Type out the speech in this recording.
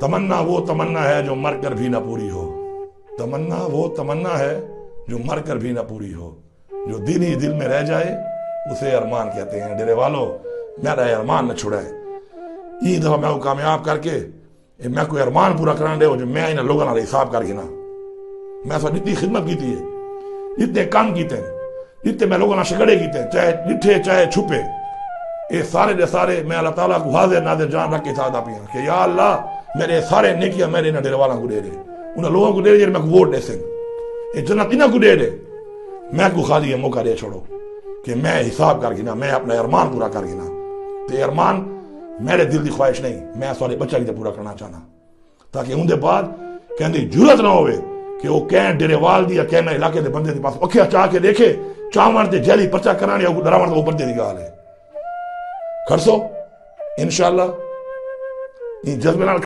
تمنا وہ تمنا ہے جو مر کر بھی نہ پوری ہو، تمنا وہ تمنا ہے جو مر کر بھی نہ پوری ہو، جو دل ہی دل میں رہ جائے اسے ارمان کہتے ہیں۔ ڈیرے والو میرا ارمان نہ چھڑائے، یہ دفعہ میں کامیاب کر کے میں کوئی ارمان پورا کران دے جو میں انہاں لوگوں نال حساب کر کے نا، میں سو جتنی خدمت کیتی ہے، جتنے کام کیتے ہیں، جتنے میں لوگوں نال شگڑے کیتے ہیں، چاہے ڈٹھے چاہے چھپے، یہ سارے دے سارے میں اللہ تعالیٰ کو حاضر ناظر جان رکھ کے ساتھ آپ کہ یا اللہ میرے سارے نیکیاں میرے انہاں ڈیرے والاں کو دے دے، انہاں لوگوں کو دے دے میں کو ووٹ دے سن، یہ جنت انہاں کو دے دے، میں کو خالی یہ موقع دے چھوڑو کہ میں حساب کر گنا، میں اپنا ارمان پورا کر گنا، تو ارمان میرے دل دی خواہش نہیں، میں سارے بچہ کی پورا کرنا چاہنا، تاکہ ان دے بعد کہندی جرت نہ ہوئے کہ وہ کہیں ڈیرے وال دی یا کہیں علاقے دے بندے دی پاس اکھیا چاہ کے دیکھے چاون تے جیلی پرچہ کرانے یا ڈراون تو وہ بندے دی گال ہے۔ کھڑسو انشاءاللہ ان جذبے نال